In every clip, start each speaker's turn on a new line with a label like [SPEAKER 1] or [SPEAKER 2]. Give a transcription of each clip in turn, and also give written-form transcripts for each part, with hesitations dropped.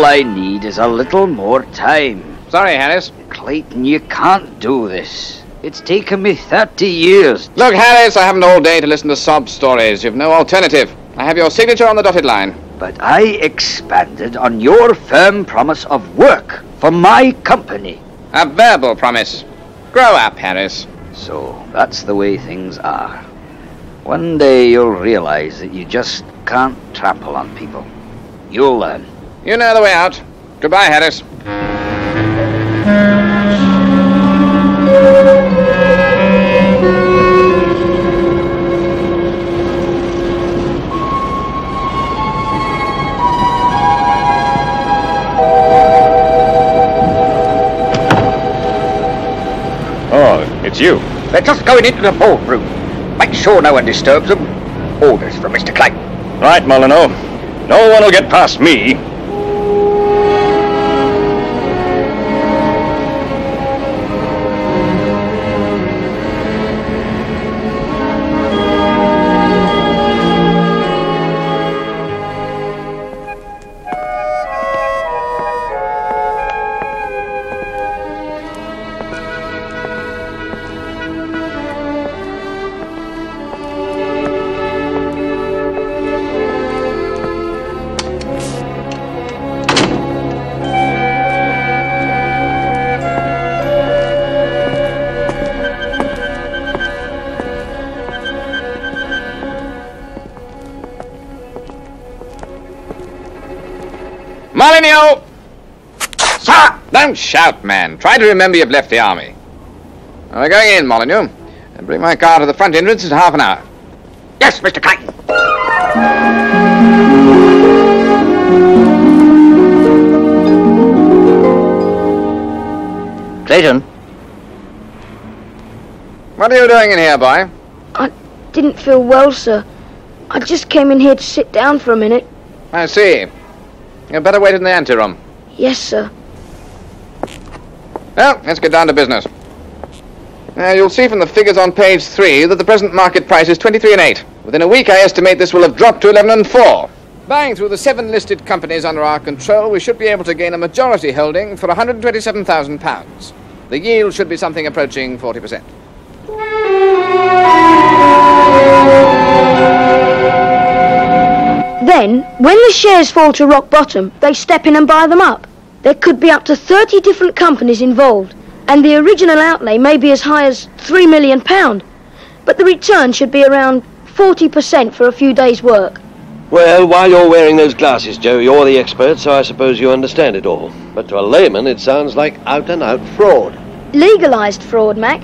[SPEAKER 1] I need is a little more time.
[SPEAKER 2] Sorry, Harris.
[SPEAKER 1] Clayton, you can't do this. It's taken me 30 years.
[SPEAKER 2] Look, Harris, I haven't all day to listen to sob stories. You've no alternative. I have your signature on the dotted line.
[SPEAKER 1] But I expanded on your firm promise of work for my company.
[SPEAKER 2] A verbal promise. Grow up, Harris.
[SPEAKER 1] So that's the way things are. One day you'll realize that you just can't trample on people. You'll learn.
[SPEAKER 2] You know the way out. Goodbye, Harris.
[SPEAKER 3] It's you.
[SPEAKER 1] They're just going into the ballroom. Make sure no one disturbs them. Orders from Mr. Clayton.
[SPEAKER 3] Right, Molyneux. No one will get past me.
[SPEAKER 2] Molyneux! Sir! Don't shout, man. Try to remember you've left the army. We're going in, Molyneux. And bring my car to the front entrance in half an hour.
[SPEAKER 1] Yes, Mr. Clayton. Clayton?
[SPEAKER 2] What are you doing in here, boy?
[SPEAKER 4] I didn't feel well, sir. I just came in here to sit down for a minute.
[SPEAKER 2] I see. You'd better wait in the anteroom.
[SPEAKER 4] Yes, sir.
[SPEAKER 2] Well, let's get down to business. Now, you'll see from the figures on page 3 that the present market price is 23 and 8. Within a week, I estimate this will have dropped to 11 and 4. Buying through the 7 listed companies under our control, we should be able to gain a majority holding for £127,000. The yield should be something approaching 40%.
[SPEAKER 4] Then, when the shares fall to rock bottom, they step in and buy them up. There could be up to 30 different companies involved, and the original outlay may be as high as £3 million. But the return should be around 40% for a few days' work.
[SPEAKER 5] Well, while you're wearing those glasses, Joe, you're the expert, so I suppose you understand it all. But to a layman, it sounds like out-and-out fraud.
[SPEAKER 4] Legalised fraud, Mac.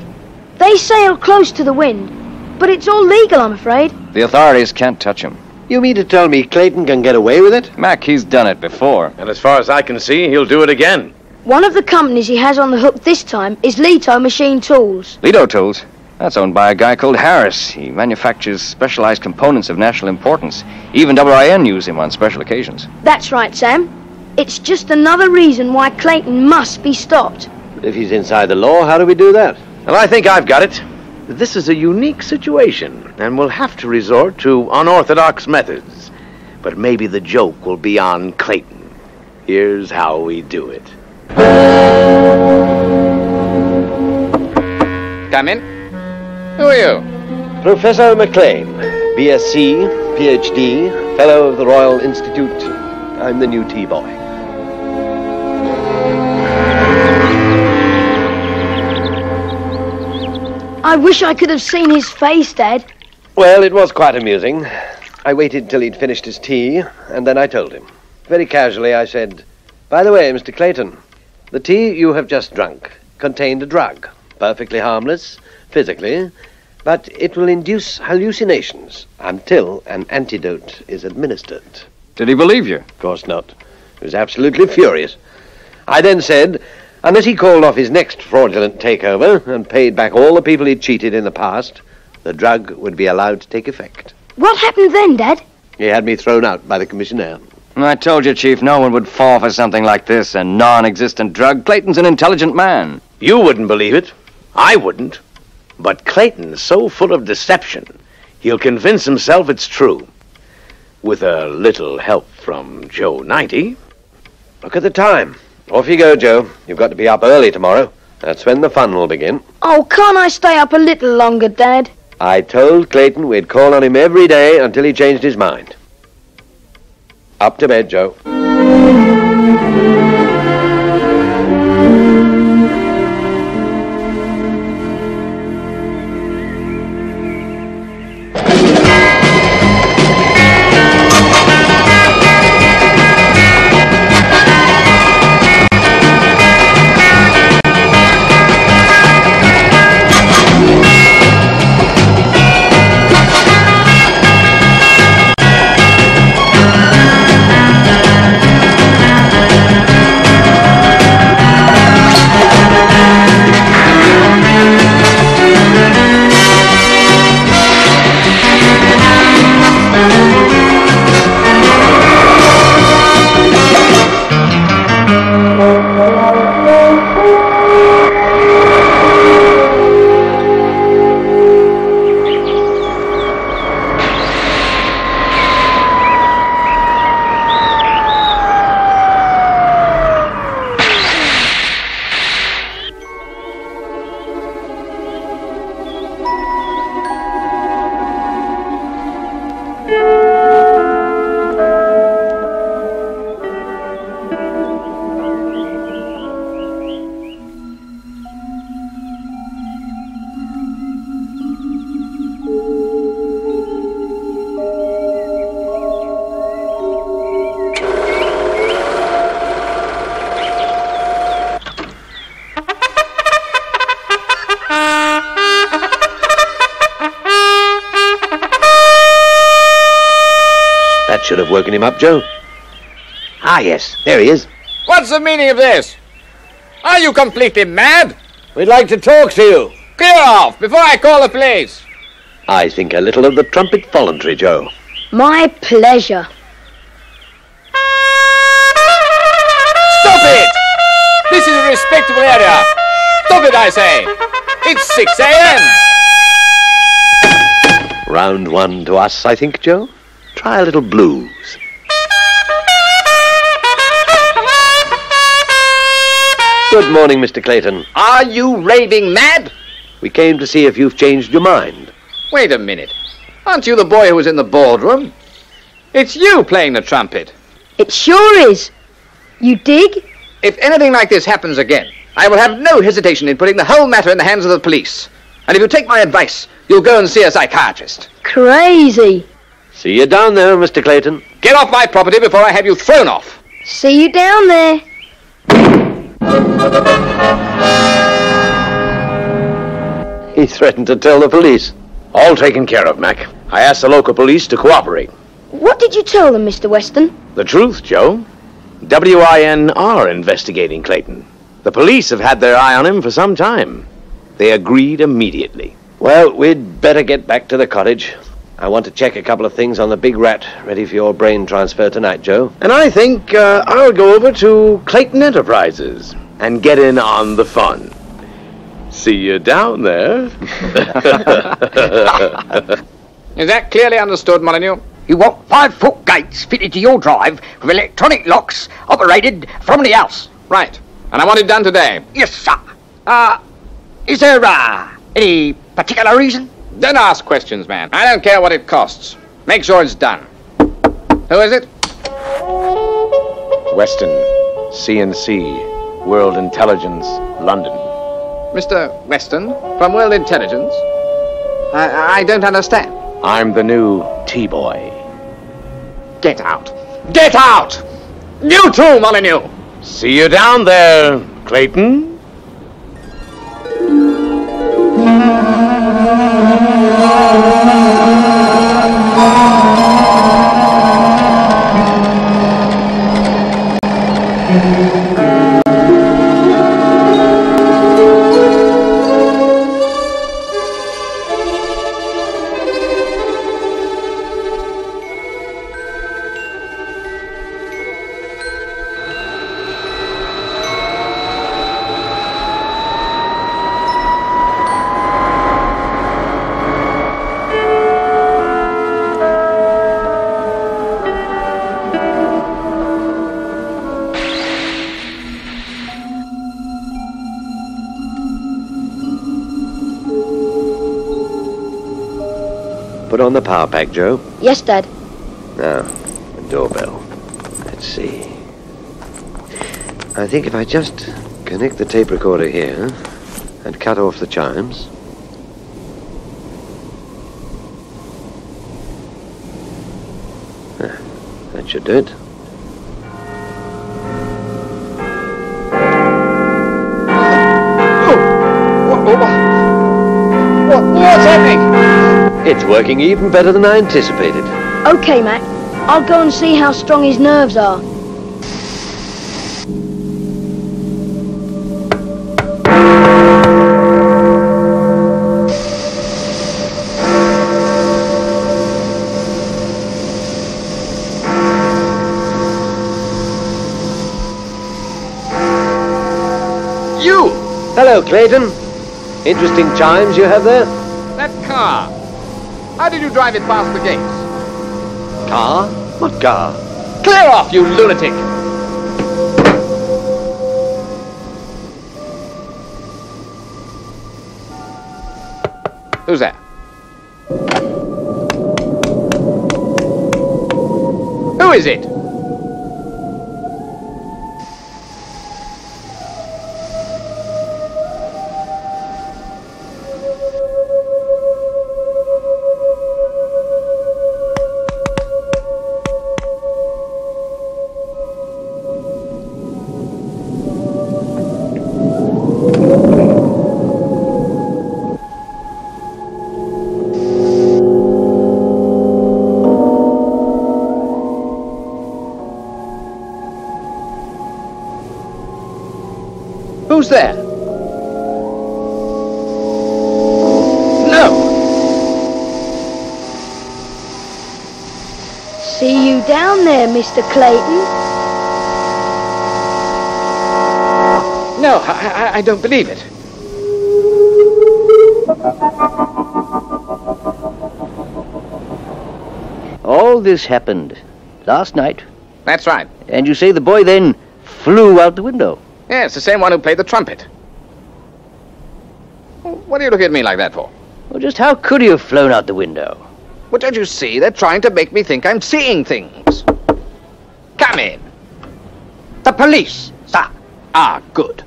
[SPEAKER 4] They sail close to the wind, but it's all legal, I'm afraid.
[SPEAKER 3] The authorities can't touch him.
[SPEAKER 5] You mean to tell me Clayton can get away with it?
[SPEAKER 3] Mac, he's done it before.
[SPEAKER 6] And as far as I can see, he'll do it again.
[SPEAKER 4] One of the companies he has on the hook this time is Leto Machine Tools.
[SPEAKER 3] Leto Tools? That's owned by a guy called Harris. He manufactures specialized components of national importance. Even WIN use him on special occasions.
[SPEAKER 4] That's right, Sam. It's just another reason why Clayton must be stopped.
[SPEAKER 5] If he's inside the law, how do we do that?
[SPEAKER 6] Well, I think I've got it. This is a unique situation, and we'll have to resort to unorthodox methods. But maybe the joke will be on Clayton. Here's how we do it.
[SPEAKER 2] Come in. Who are you?
[SPEAKER 5] Professor McLean, BSc, PhD, Fellow of the Royal Institute. I'm the new tea-boy.
[SPEAKER 4] I wish I could have seen his face, Dad.
[SPEAKER 5] Well, it was quite amusing. I waited till he'd finished his tea, and then I told him. Very casually, I said, "By the way, Mr. Clayton, the tea you have just drunk contained a drug, perfectly harmless, physically, but it will induce hallucinations until an antidote is administered."
[SPEAKER 3] Did he believe you?
[SPEAKER 5] Of course not. He was absolutely furious. I then said, unless he called off his next fraudulent takeover and paid back all the people he'd cheated in the past, the drug would be allowed to take effect.
[SPEAKER 4] What happened then, Dad?
[SPEAKER 5] He had me thrown out by the commissioner.
[SPEAKER 3] I told you, Chief, no one would fall for something like this, a non-existent drug. Clayton's an intelligent man.
[SPEAKER 6] You wouldn't believe it. I wouldn't. But Clayton's so full of deception, he'll convince himself it's true. With a little help from Joe 90.
[SPEAKER 5] Look at the time. Off you go, Joe. You've got to be up early tomorrow. That's when the fun will begin.
[SPEAKER 4] Oh, can't I stay up a little longer, Dad?
[SPEAKER 5] I told Clayton we'd call on him every day until he changed his mind. Up to bed, Joe. That should have woken him up, Joe.
[SPEAKER 6] Ah, yes, there he is.
[SPEAKER 2] What's the meaning of this? Are you completely mad?
[SPEAKER 5] We'd like to talk to you.
[SPEAKER 2] Clear off before I call the police.
[SPEAKER 5] I think a little of the trumpet voluntary, Joe.
[SPEAKER 4] My pleasure.
[SPEAKER 2] Stop it! This is a respectable area. Stop it, I say. It's 6 a.m.
[SPEAKER 5] Round one to us, I think, Joe. Try a little blues. Good morning, Mr. Clayton.
[SPEAKER 2] Are you raving mad?
[SPEAKER 5] We came to see if you've changed your mind.
[SPEAKER 2] Wait a minute. Aren't you the boy who was in the boardroom? It's you playing the trumpet.
[SPEAKER 4] It sure is. You dig?
[SPEAKER 2] If anything like this happens again, I will have no hesitation in putting the whole matter in the hands of the police. And if you take my advice, you'll go and see a psychiatrist.
[SPEAKER 4] Crazy.
[SPEAKER 5] See you down there, Mr. Clayton.
[SPEAKER 2] Get off my property before I have you thrown off.
[SPEAKER 4] See you down there.
[SPEAKER 5] He threatened to tell the police.
[SPEAKER 6] All taken care of, Mac. I asked the local police to cooperate.
[SPEAKER 4] What did you tell them, Mr. Weston?
[SPEAKER 6] The truth, Joe. WIN are investigating Clayton. The police have had their eye on him for some time. They agreed immediately.
[SPEAKER 5] Well, we'd better get back to the cottage. I want to check a couple of things on the big rat, ready for your brain transfer tonight, Joe.
[SPEAKER 6] And I think I'll go over to Clayton Enterprises and get in on the fun. See you down there.
[SPEAKER 2] Is that clearly understood, Molyneux?
[SPEAKER 1] You want 5-foot gates fitted to your drive with electronic locks operated from the house.
[SPEAKER 2] Right. And I want it done today.
[SPEAKER 1] Yes, sir. Is there any particular reason?
[SPEAKER 2] Don't ask questions, man. I don't care what it costs. Make sure it's done. Who is it?
[SPEAKER 6] Weston, CNC, World Intelligence, London.
[SPEAKER 2] Mr. Weston, from World Intelligence? I don't understand.
[SPEAKER 6] I'm the new T-boy.
[SPEAKER 2] Get out. Get out! You too, Molyneux!
[SPEAKER 6] See you down there, Clayton.
[SPEAKER 5] Put on the power pack, Joe.
[SPEAKER 4] Yes, Dad.
[SPEAKER 5] Now, the doorbell. Let's see. I think if I just connect the tape recorder here and cut off the chimes. That should do it.
[SPEAKER 2] What's happening?
[SPEAKER 5] It's working even better than I anticipated.
[SPEAKER 4] Okay, Mac. I'll go and see how strong his nerves are.
[SPEAKER 2] You!
[SPEAKER 5] Hello, Clayton. Interesting chimes you have there.
[SPEAKER 2] That car. How did you drive it past the gates?
[SPEAKER 5] Car? What car?
[SPEAKER 2] Clear off, you lunatic! Who's there? Who is it? Who's there? No!
[SPEAKER 4] See you down there, Mr. Clayton.
[SPEAKER 2] No, I don't believe it.
[SPEAKER 7] All this happened last night,
[SPEAKER 2] That's right.
[SPEAKER 7] and you say the boy then flew out the window.
[SPEAKER 2] Yes, the same one who played the trumpet. What do you look at me like that for?
[SPEAKER 7] Well, just how could he have flown out the window?
[SPEAKER 2] Well, don't you see? They're trying to make me think I'm seeing things. Come in.
[SPEAKER 7] The police, sir.
[SPEAKER 2] Ah, good.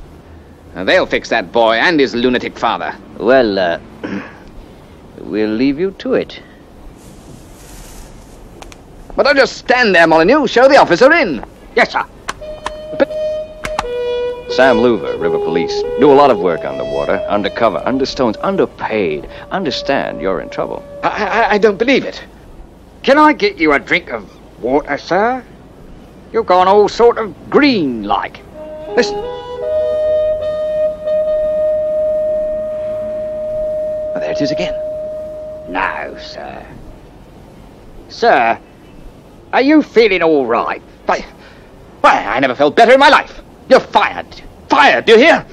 [SPEAKER 2] Now, they'll fix that boy and his lunatic father.
[SPEAKER 7] Well, we'll leave you to it.
[SPEAKER 2] But don't just stand there, Molyneux. Show the officer in.
[SPEAKER 7] Yes, sir.
[SPEAKER 3] Sam Louver, River Police. Do a lot of work underwater, undercover, under stones, underpaid. Understand you're in trouble.
[SPEAKER 2] I don't believe it.
[SPEAKER 1] Can I get you a drink of water, sir? You've gone all sort of green-like.
[SPEAKER 2] Listen. Well, there it is again.
[SPEAKER 1] No, sir. Sir, are you feeling all right?
[SPEAKER 2] Why, I never felt better in my life. You're fired. Fired, do you hear?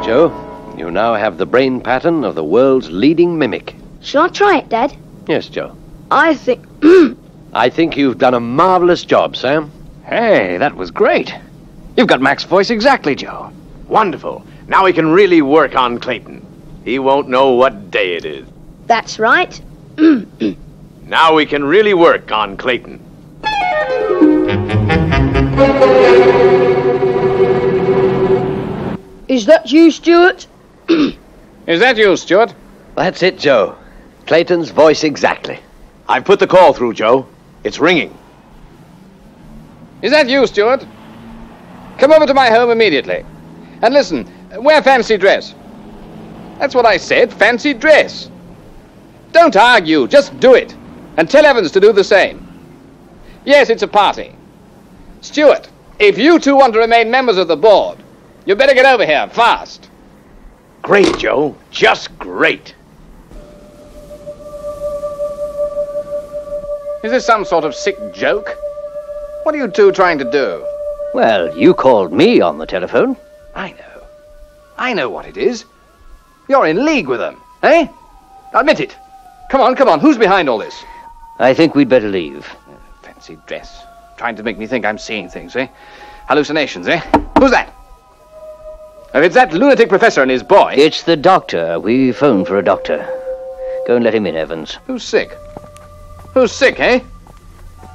[SPEAKER 5] Joe, you now have the brain pattern of the world's leading mimic.
[SPEAKER 4] Shall I try it, Dad?
[SPEAKER 5] Yes, Joe.
[SPEAKER 4] I think...
[SPEAKER 5] I think you've done a marvelous job, Sam.
[SPEAKER 3] Hey, that was great. You've got Mac's voice exactly, Joe.
[SPEAKER 6] Wonderful. Now we can really work on Clayton. He won't know what day it is.
[SPEAKER 4] That's right.
[SPEAKER 6] Now we can really work on Clayton.
[SPEAKER 4] Is that you, Stuart?
[SPEAKER 2] Is that you, Stuart?
[SPEAKER 5] That's it, Joe. Clayton's voice exactly.
[SPEAKER 6] I've put the call through, Joe. It's ringing.
[SPEAKER 2] Is that you, Stuart? Come over to my home immediately. And listen, wear fancy dress. That's what I said, fancy dress. Don't argue, just do it. And tell Evans to do the same. Yes, it's a party. Stuart, if you two want to remain members of the board, you better get over here, fast.
[SPEAKER 6] Great, Joe. Just great.
[SPEAKER 2] Is this some sort of sick joke? What are you two trying to do?
[SPEAKER 7] Well, you called me on the telephone.
[SPEAKER 2] I know. I know what it is. You're in league with them, eh? Admit it. Come on. Who's behind all this?
[SPEAKER 7] I think we'd better leave.
[SPEAKER 2] Fancy dress. Trying to make me think I'm seeing things, eh? Hallucinations, eh? Who's that? If it's that lunatic professor and his boy...
[SPEAKER 7] It's the doctor. We phoned for a doctor. Go and let him in, Evans.
[SPEAKER 2] Who's sick? Who's sick, eh?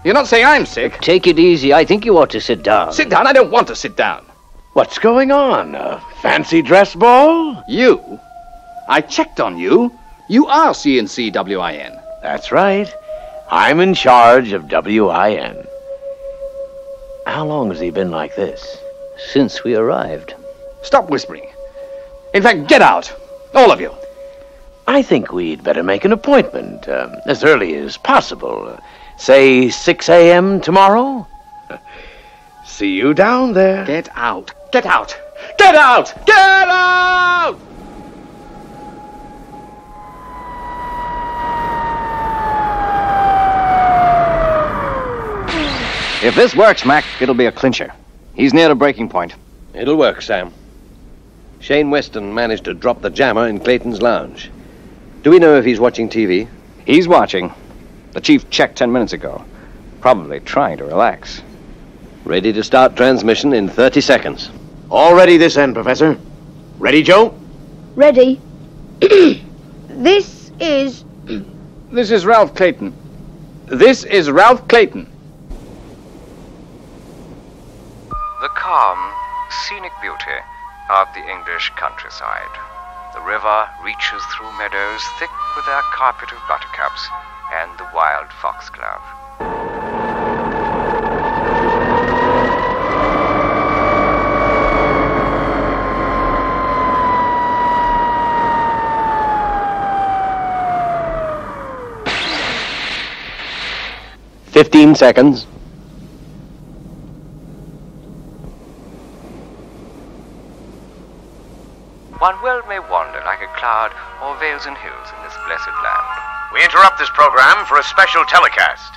[SPEAKER 2] You're not saying I'm sick.
[SPEAKER 7] Take it easy. I think you ought to sit down.
[SPEAKER 2] Sit down? I don't want to sit down.
[SPEAKER 6] What's going on? A fancy dress ball?
[SPEAKER 2] You? I checked on you. You are CNCWIN.
[SPEAKER 6] That's right. I'm in charge of WIN. How long has he been like this?
[SPEAKER 7] Since we arrived.
[SPEAKER 2] Stop whispering. In fact, get out. All of you.
[SPEAKER 6] I think we'd better make an appointment as early as possible. Say 6 a.m. tomorrow? See you down there.
[SPEAKER 2] Get out. Get out. Get out! Get out!
[SPEAKER 3] If this works, Mac, it'll be a clincher. He's near the breaking point.
[SPEAKER 5] It'll work, Sam. Shane Weston managed to drop the jammer in Clayton's lounge. Do we know if he's watching TV?
[SPEAKER 3] He's watching. The chief checked 10 minutes ago. Probably trying to relax.
[SPEAKER 5] Ready to start transmission in 30 seconds.
[SPEAKER 6] All ready this end, Professor. Ready, Joe?
[SPEAKER 4] Ready? This is...
[SPEAKER 2] This is Ralph Clayton. This is Ralph Clayton.
[SPEAKER 8] The calm, scenic beauty of the English countryside. The river reaches through meadows thick with their carpet of buttercups and the wild foxglove.
[SPEAKER 5] "15 seconds.
[SPEAKER 8] One well may wander like a cloud o'er vales and hills in this blessed land.
[SPEAKER 9] We interrupt this program for a special telecast.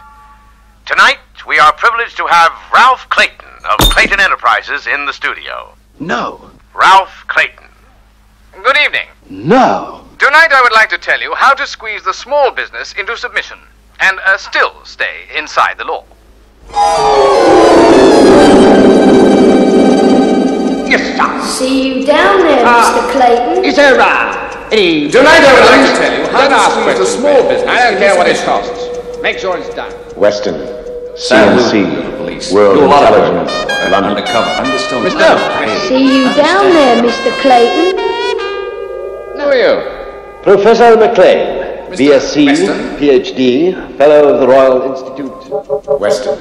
[SPEAKER 9] Tonight, we are privileged to have Ralph Clayton of Clayton Enterprises in the studio.
[SPEAKER 2] No.
[SPEAKER 9] Ralph Clayton.
[SPEAKER 2] Good evening.
[SPEAKER 3] No.
[SPEAKER 2] Tonight I would like to tell you how to squeeze the small business into submission and still stay inside the law.
[SPEAKER 1] Yes, sir.
[SPEAKER 4] See you down there, Mr. Clayton.
[SPEAKER 1] Is there any...
[SPEAKER 2] Tonight I would like to tell you how to squeeze the small business. I don't care what it costs. Make sure it's done.
[SPEAKER 10] Weston, CNC, World Intelligence, London.
[SPEAKER 3] Undercover, understood.
[SPEAKER 4] See you down there, Mr. Clayton.
[SPEAKER 2] Who are you?
[SPEAKER 5] Professor McLean, BSc,
[SPEAKER 2] Weston?
[SPEAKER 5] PhD, Fellow of the Royal Institute.
[SPEAKER 10] Weston,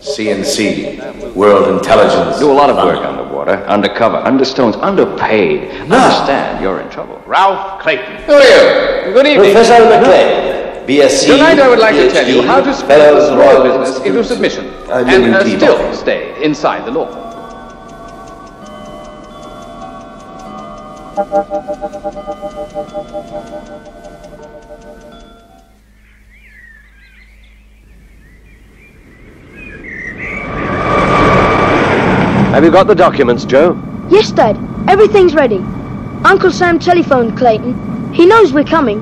[SPEAKER 10] CNC, World Intelligence.
[SPEAKER 3] Do a lot of work underwater, undercover, understones, underpaid. Understand, you're in trouble.
[SPEAKER 2] Ralph Clayton. Who are you? Good evening.
[SPEAKER 5] Professor McLean, BSc,
[SPEAKER 2] Tonight I would like to
[SPEAKER 5] PhD,
[SPEAKER 2] tell you how to squeeze
[SPEAKER 5] Fellow
[SPEAKER 2] the
[SPEAKER 5] of the
[SPEAKER 2] small
[SPEAKER 5] Royal
[SPEAKER 2] business
[SPEAKER 5] Institute.
[SPEAKER 2] into submission
[SPEAKER 10] living
[SPEAKER 2] and
[SPEAKER 10] people.
[SPEAKER 2] still stay inside the law.
[SPEAKER 5] Have you got the documents, Joe?
[SPEAKER 4] Yes, Dad. Everything's ready. Uncle Sam telephoned Clayton. He knows we're coming.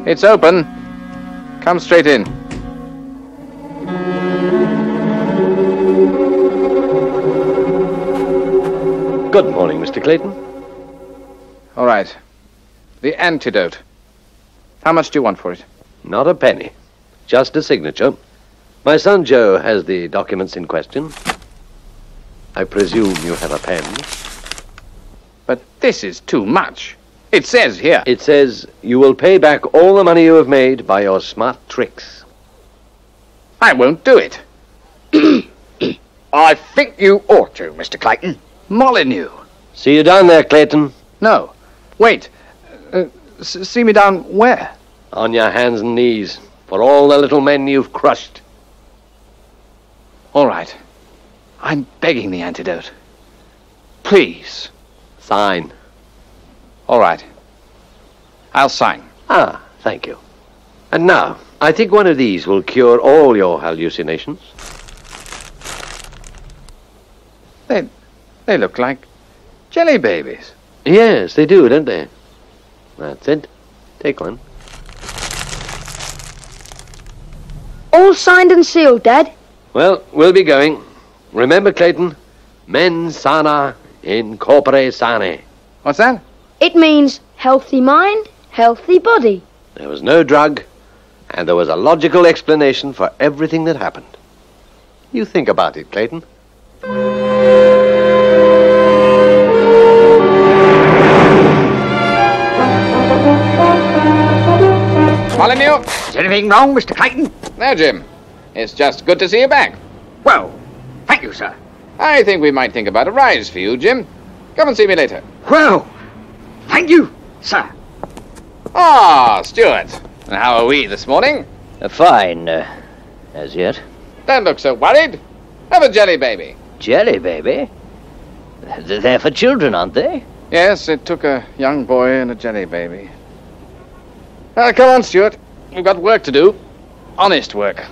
[SPEAKER 2] It's open. Come straight in.
[SPEAKER 5] Good morning, Mr. Clayton.
[SPEAKER 2] All right. The antidote. How much do you want for it?
[SPEAKER 5] Not a penny. Just a signature. My son Joe has the documents in question. I presume you have a pen.
[SPEAKER 2] But this is too much. It says here.
[SPEAKER 5] It says you will pay back all the money you have made by your smart tricks.
[SPEAKER 2] I won't do it.
[SPEAKER 1] I think you ought to, Mr. Clayton.
[SPEAKER 2] Molyneux.
[SPEAKER 5] See you down there, Clayton.
[SPEAKER 2] No. Wait. See me down where?
[SPEAKER 5] On your hands and knees, for all the little men you've crushed.
[SPEAKER 2] All right. I'm begging the antidote. Please.
[SPEAKER 5] Sign.
[SPEAKER 2] All right. I'll sign.
[SPEAKER 5] Ah, thank you. And now, I think one of these will cure all your hallucinations.
[SPEAKER 2] They look like jelly babies.
[SPEAKER 5] Yes, they do, don't they? That's it. Take one.
[SPEAKER 4] All signed and sealed, Dad.
[SPEAKER 5] Well, we'll be going. Remember, Clayton, mens sana in corpore sane.
[SPEAKER 2] What's that?
[SPEAKER 4] It means healthy mind, healthy body.
[SPEAKER 5] There was no drug, and there was a logical explanation for everything that happened. You think about it, Clayton.
[SPEAKER 2] Molyneux?
[SPEAKER 1] Is anything wrong, Mr. Clayton?
[SPEAKER 2] No, Jim. It's just good to see you back.
[SPEAKER 1] Well, thank you, sir.
[SPEAKER 2] I think we might think about a rise for you, Jim. Come and see me later.
[SPEAKER 1] Well, thank you, sir.
[SPEAKER 2] Ah, Stuart. And how are we this morning?
[SPEAKER 7] Fine, as yet.
[SPEAKER 2] Don't look so worried. Have a jelly baby.
[SPEAKER 7] Jelly baby? They're for children, aren't they?
[SPEAKER 2] Yes, it took a young boy and a jelly baby. Come on, Stuart. We've got work to do. Honest work.